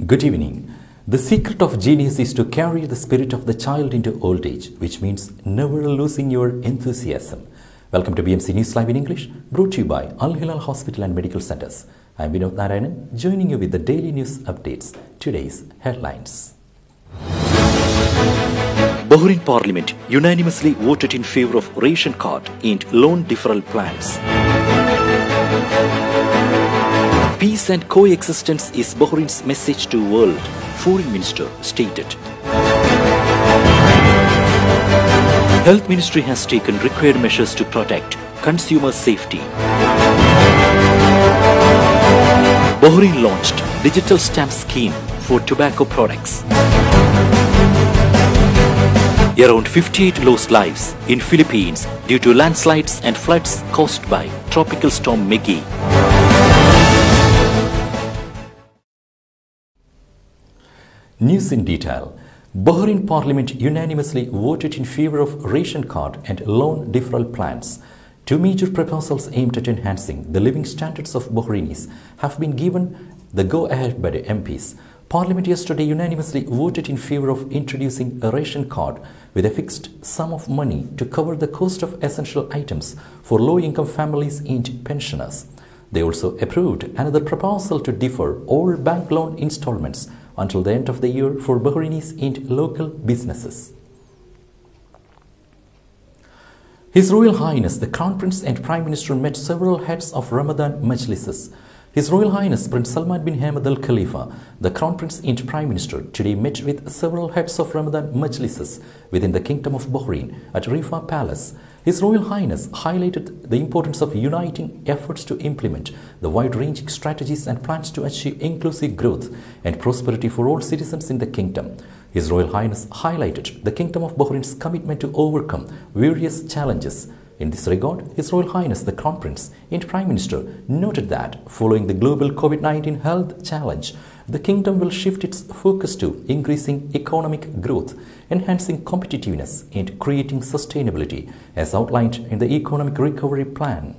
Good evening. The secret of genius is to carry the spirit of the child into old age, which means never losing your enthusiasm. Welcome to BMC News Live in English, brought to you by Al Hilal Hospital and Medical Centers. I am Vinod Narayanan, joining you with the daily news updates. Today's headlines. Bahrain Parliament unanimously voted in favor of ration card and loan deferral plans. Peace and coexistence is Bahrain's message to the world, Foreign Minister stated. Health Ministry has taken required measures to protect consumer safety. Bahrain launched digital stamp scheme for tobacco products. Around 58 lost lives in Philippines due to landslides and floods caused by tropical storm Megi. News in detail. Bahrain Parliament unanimously voted in favor of ration card and loan deferral plans. Two major proposals aimed at enhancing the living standards of Bahrainis have been given the go-ahead by the MPs. Parliament yesterday unanimously voted in favor of introducing a ration card with a fixed sum of money to cover the cost of essential items for low-income families and pensioners. They also approved another proposal to defer all bank loan installments until the end of the year for Bahrainis and local businesses. His Royal Highness the Crown Prince and Prime Minister met several heads of Ramadan Majlises. His Royal Highness Prince Salman bin Hamad Al Khalifa, the Crown Prince and Prime Minister, today met with several heads of Ramadan Majlises within the Kingdom of Bahrain at Rifa Palace. His Royal Highness highlighted the importance of uniting efforts to implement the wide-ranging strategies and plans to achieve inclusive growth and prosperity for all citizens in the kingdom. His Royal Highness highlighted the Kingdom of Bahrain's commitment to overcome various challenges. In this regard, His Royal Highness the Crown Prince and Prime Minister noted that following the global COVID-19 health challenge, the kingdom will shift its focus to increasing economic growth, enhancing competitiveness and creating sustainability as outlined in the Economic Recovery Plan.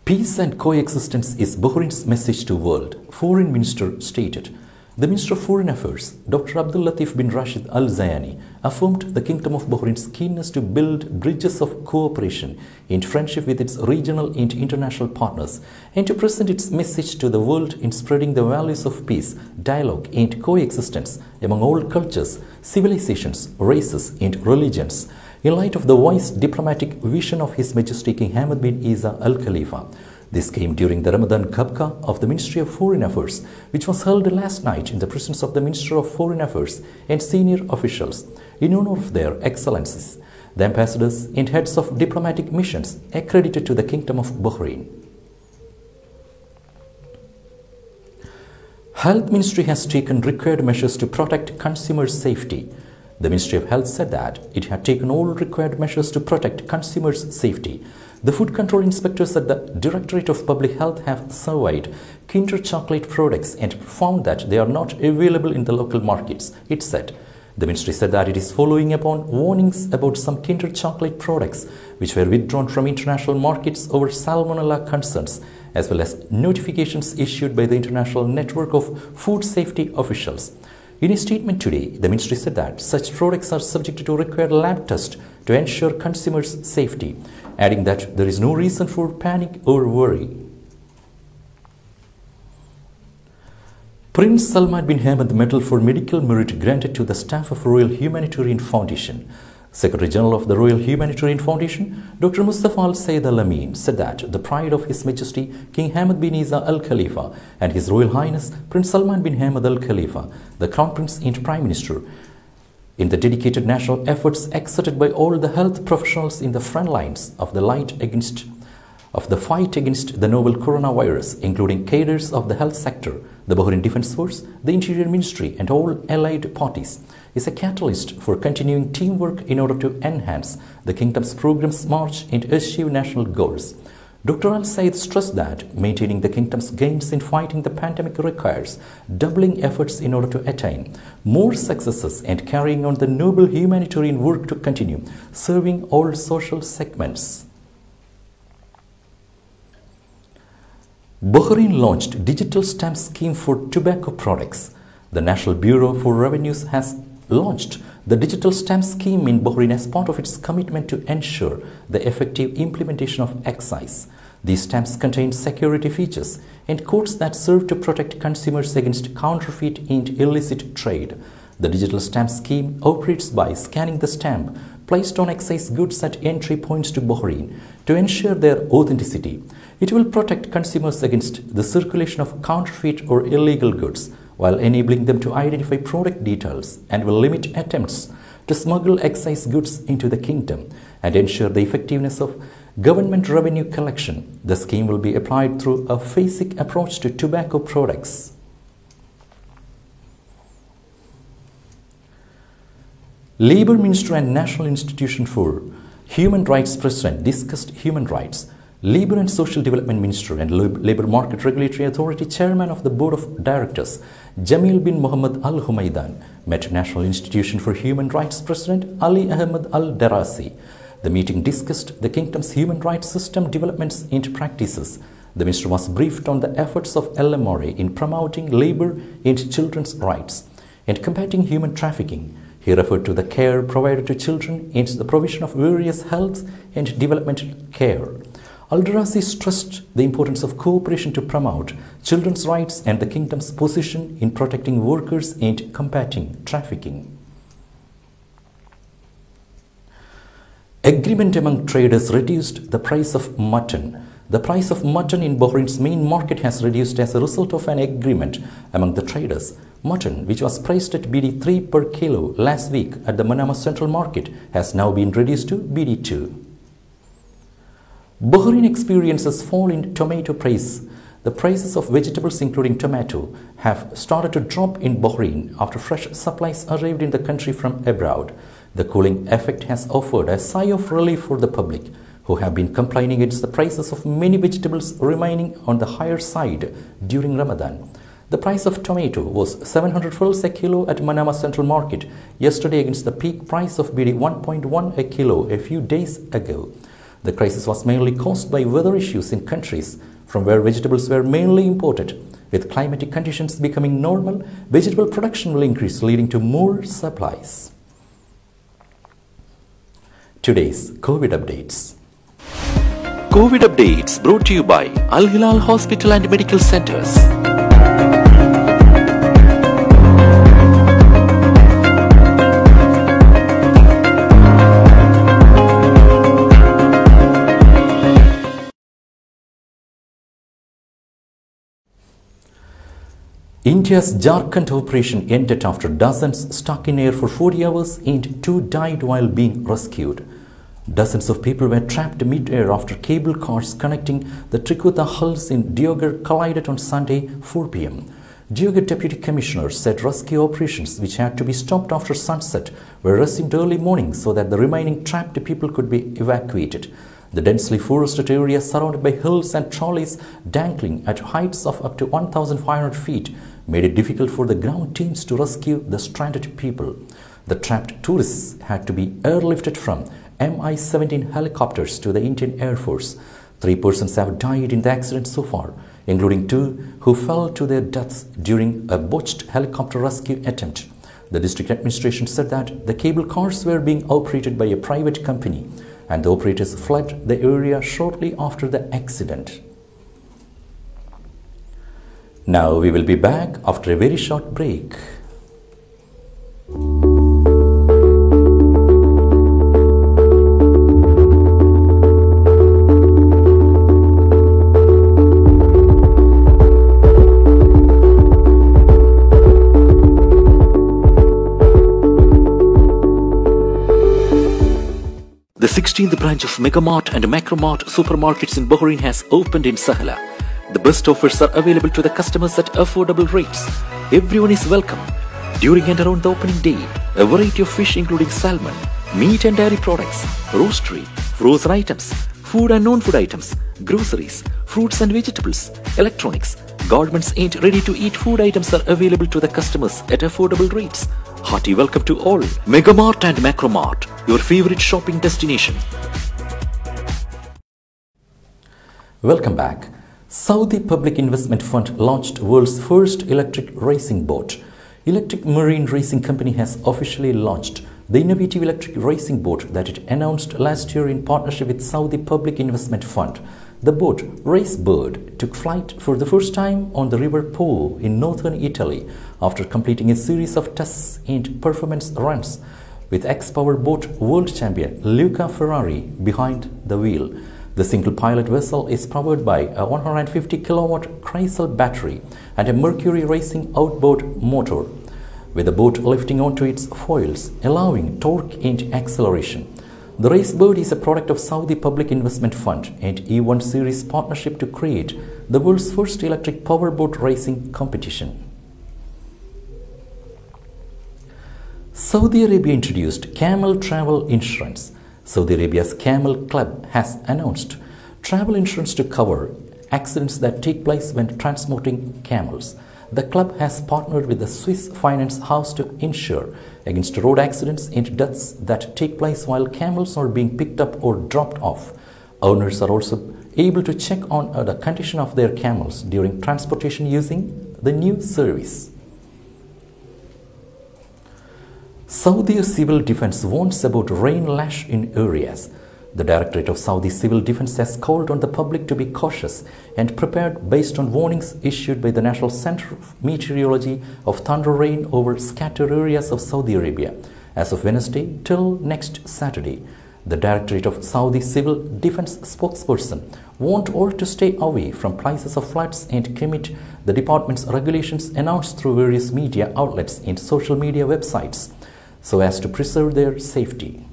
Peace and coexistence is Bahrain's message to the world, Foreign Minister stated. The Minister of Foreign Affairs, Dr. Abdul Latif bin Rashid Al Zayani, affirmed the Kingdom of Bahrain's keenness to build bridges of cooperation and friendship with its regional and international partners and to present its message to the world in spreading the values of peace, dialogue and coexistence among all cultures, civilizations, races and religions. In light of the wise diplomatic vision of His Majesty King Hamad bin Isa Al Khalifa, this came during the Ramadan Khabka of the Ministry of Foreign Affairs, which was held last night in the presence of the Minister of Foreign Affairs and senior officials in honor of their excellencies, the ambassadors and heads of diplomatic missions accredited to the Kingdom of Bahrain. Health Ministry has taken required measures to protect consumer safety. The Ministry of Health said that it had taken all required measures to protect consumers' safety. The food control inspectors at the Directorate of Public Health have surveyed Kinder chocolate products and found that they are not available in the local markets, it said. The ministry said that it is following upon warnings about some Kinder chocolate products which were withdrawn from international markets over salmonella concerns, as well as notifications issued by the International Network of Food Safety Officials. In a statement today, the ministry said that such products are subject to required lab tests to ensure consumers' safety, adding that there is no reason for panic or worry. Prince Salman bin Hamad Medal for Medical Merit granted to the staff of Royal Humanitarian Foundation. Secretary General of the Royal Humanitarian Foundation, Dr. Mustafa Al Sayyid Al Amin, said that the pride of His Majesty King Hamad bin Isa Al Khalifa and His Royal Highness Prince Salman bin Hamad Al Khalifa, the Crown Prince and Prime Minister, in the dedicated national efforts exerted by all the health professionals in the front lines of the fight against the novel coronavirus, including cadres of the health sector, the Bahrain Defense Force, the Interior Ministry and all allied parties, is a catalyst for continuing teamwork in order to enhance the kingdom's program's march and achieve national goals. Dr. Al Said stressed that maintaining the kingdom's gains in fighting the pandemic requires doubling efforts in order to attain more successes and carrying on the noble humanitarian work to continue serving all social segments. Bahrain launched digital stamp scheme for tobacco products. The National Bureau for Revenues has launched the digital stamp scheme in Bahrain as part of its commitment to ensure the effective implementation of excise. These stamps contain security features and codes that serve to protect consumers against counterfeit and illicit trade. The digital stamp scheme operates by scanning the stamp placed on excise goods at entry points to Bahrain to ensure their authenticity. It will protect consumers against the circulation of counterfeit or illegal goods while enabling them to identify product details, and will limit attempts to smuggle excise goods into the kingdom and ensure the effectiveness of government revenue collection. The scheme will be applied through a phasic approach to tobacco products. Labour Minister and National Institution for Human Rights President discussed human rights. Labour and Social Development Minister and Labour Market Regulatory Authority Chairman of the Board of Directors, Jamil bin Mohammed Al Humaydan, met National Institution for Human Rights President Ali Ahmed Al Darasi. The meeting discussed the kingdom's human rights system developments and practices. The minister was briefed on the efforts of LMRA in promoting labour and children's rights and combating human trafficking. He referred to the care provided to children and the provision of various health and developmental care. Al-Darasi stressed the importance of cooperation to promote children's rights and the kingdom's position in protecting workers and combating trafficking. Agreement among traders reduced the price of mutton. The price of mutton in Bahrain's main market has reduced as a result of an agreement among the traders. Mutton, which was priced at BD3 per kilo last week at the Manama Central Market, has now been reduced to BD2. Bahrain experiences fall in tomato price. The prices of vegetables including tomato have started to drop in Bahrain after fresh supplies arrived in the country from abroad. The cooling effect has offered a sigh of relief for the public, who have been complaining against the prices of many vegetables remaining on the higher side during Ramadan. The price of tomato was 700 fils a kilo at Manama Central Market yesterday against the peak price of BD 1.1 a kilo a few days ago. The crisis was mainly caused by weather issues in countries from where vegetables were mainly imported. With climatic conditions becoming normal, vegetable production will increase, leading to more supplies. Today's COVID updates. COVID updates brought to you by Al Hilal Hospital and Medical Centers. India's Jharkhand operation ended after dozens stuck in air for 40 hours and 2 died while being rescued. Dozens of people were trapped mid-air after cable cars connecting the Trikuta hulls in Diogar collided on Sunday 4 p.m. Diogar Deputy Commissioner said rescue operations, which had to be stopped after sunset, were resumed early morning so that the remaining trapped people could be evacuated. The densely forested area surrounded by hills and trolleys dangling at heights of up to 1,500 feet made it difficult for the ground teams to rescue the stranded people. The trapped tourists had to be airlifted from Mi-17 helicopters to the Indian Air Force. 3 persons have died in the accident so far, including 2 who fell to their deaths during a botched helicopter rescue attempt. The district administration said that the cable cars were being operated by a private company and the operators fled the area shortly after the accident. Now we will be back after a very short break. The 16th branch of Megamart and Macromart supermarkets in Bahrain has opened in Sahala. The best offers are available to the customers at affordable rates. Everyone is welcome. During and around the opening day, a variety of fish including salmon, meat and dairy products, roastery, frozen items, food and non-food items, groceries, fruits and vegetables, electronics, garments and ready-to-eat food items are available to the customers at affordable rates. Hearty welcome to all. Megamart and Macromart, your favorite shopping destination. Welcome back. Saudi Public Investment Fund launched world's first electric racing boat. Electric Marine Racing Company has officially launched the innovative electric racing boat that it announced last year in partnership with Saudi Public Investment Fund. The boat, Race Bird, took flight for the first time on the River Po in northern Italy after completing a series of tests and performance runs with ex-power boat world champion Luca Ferrari behind the wheel. The single-pilot vessel is powered by a 150 kilowatt Chrysler battery and a Mercury Racing outboard motor, with the boat lifting onto its foils, allowing torque and acceleration. The Race Bird is a product of Saudi Public Investment Fund and E1 Series partnership to create the world's first electric powerboat racing competition. Saudi Arabia introduced camel travel insurance. Saudi Arabia's Camel Club has announced travel insurance to cover accidents that take place when transporting camels. The club has partnered with the Swiss finance house to insure against road accidents and deaths that take place while camels are being picked up or dropped off. Owners are also able to check on the condition of their camels during transportation using the new service. Saudi Civil Defense warns about rain lash in areas. The Directorate of Saudi Civil Defense has called on the public to be cautious and prepared based on warnings issued by the National Center of Meteorology of thunder rain over scattered areas of Saudi Arabia as of Wednesday till next Saturday. The Directorate of Saudi Civil Defense spokesperson warned all to stay away from places of floods and commit the department's regulations announced through various media outlets and social media websites so as to preserve their safety.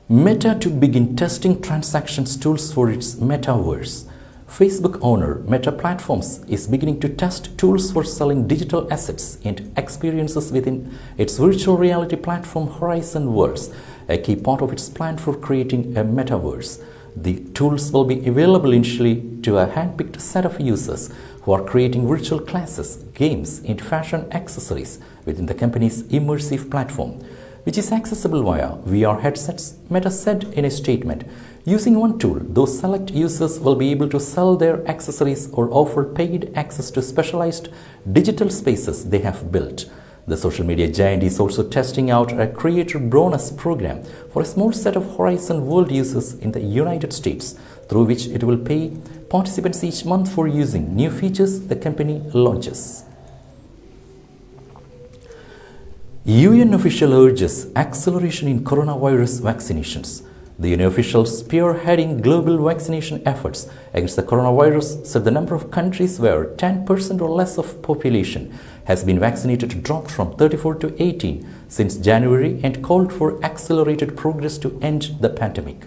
Meta to begin testing transactions tools for its metaverse. Facebook owner Meta Platforms is beginning to test tools for selling digital assets and experiences within its virtual reality platform Horizon Worlds, a key part of its plan for creating a metaverse. The tools will be available initially to a hand-picked set of users who are creating virtual classes, games, and fashion accessories within the company's immersive platform, which is accessible via VR headsets, Meta said in a statement. Using one tool, those select users will be able to sell their accessories or offer paid access to specialized digital spaces they have built. The social media giant is also testing out a creator bonus program for a small set of Horizon World users in the United States, through which it will pay participants each month for using new features the company launches. UN official urges acceleration in coronavirus vaccinations. The UN official spearheading global vaccination efforts against the coronavirus said the number of countries where 10% or less of population has been vaccinated dropped from 34 to 18 since January and called for accelerated progress to end the pandemic.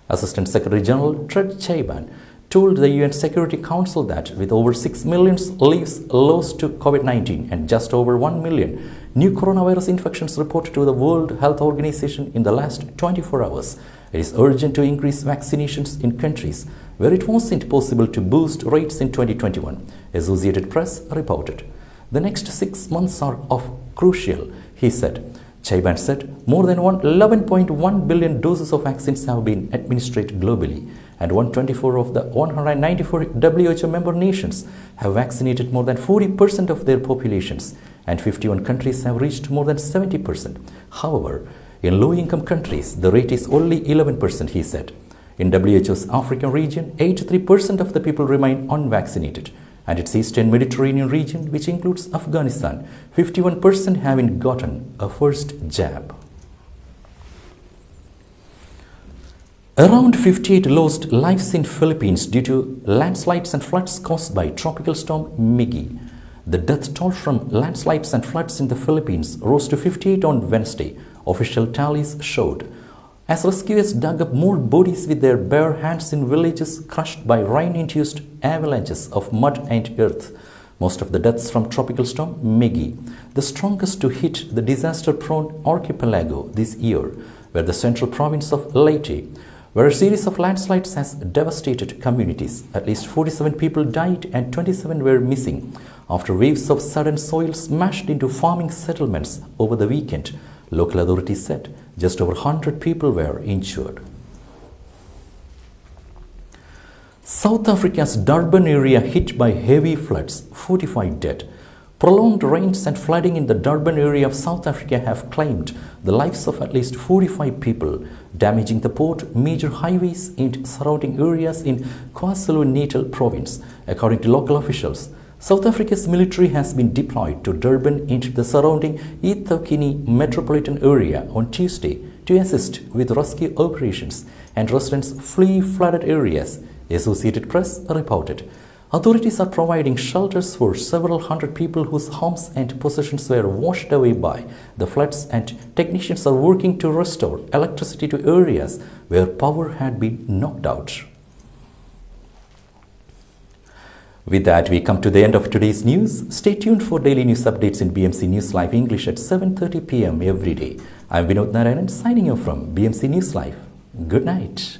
Assistant Secretary General Ted Chaiban told the UN Security Council that with over 6 million lives lost to COVID-19 and just over 1 million new coronavirus infections reported to the World Health Organization in the last 24 hours, it is urgent to increase vaccinations in countries where it wasn't possible to boost rates in 2021, Associated Press reported. The next 6 months are crucial, he said. Chaiban said more than 11.1 billion doses of vaccines have been administered globally, and 124 of the 194 WHO member nations have vaccinated more than 40% of their populations, and 51 countries have reached more than 70%. However, in low-income countries, the rate is only 11%, he said. In WHO's African region, 83% of the people remain unvaccinated, and its Eastern Mediterranean region, which includes Afghanistan, 51% haven't gotten a first jab. Around 58 lost lives in Philippines due to landslides and floods caused by tropical storm Miggy. The death toll from landslides and floods in the Philippines rose to 58 on Wednesday, official tallies showed, as rescuers dug up more bodies with their bare hands in villages crushed by rain-induced avalanches of mud and earth. Most of the deaths from tropical storm Miggy, the strongest to hit the disaster-prone archipelago this year, were the central province of Leyte, where a series of landslides has devastated communities. At least 47 people died and 27 were missing after waves of sudden soil smashed into farming settlements over the weekend, local authorities said. Just over 100 people were injured. South Africa's Durban area hit by heavy floods, 45 dead. Prolonged rains and flooding in the Durban area of South Africa have claimed the lives of at least 45 people, damaging the port, major highways and surrounding areas in KwaZulu-Natal province, according to local officials. South Africa's military has been deployed to Durban and the surrounding eThekwini metropolitan area on Tuesday to assist with rescue operations and residents flee flooded areas, Associated Press reported. Authorities are providing shelters for several hundred people whose homes and possessions were washed away by the floods, and technicians are working to restore electricity to areas where power had been knocked out. With that, we come to the end of today's news. Stay tuned for daily news updates in BMC News Live English at 7:30 p.m. every day. I'm Vinod Narayanan signing off from BMC News Live. Good night.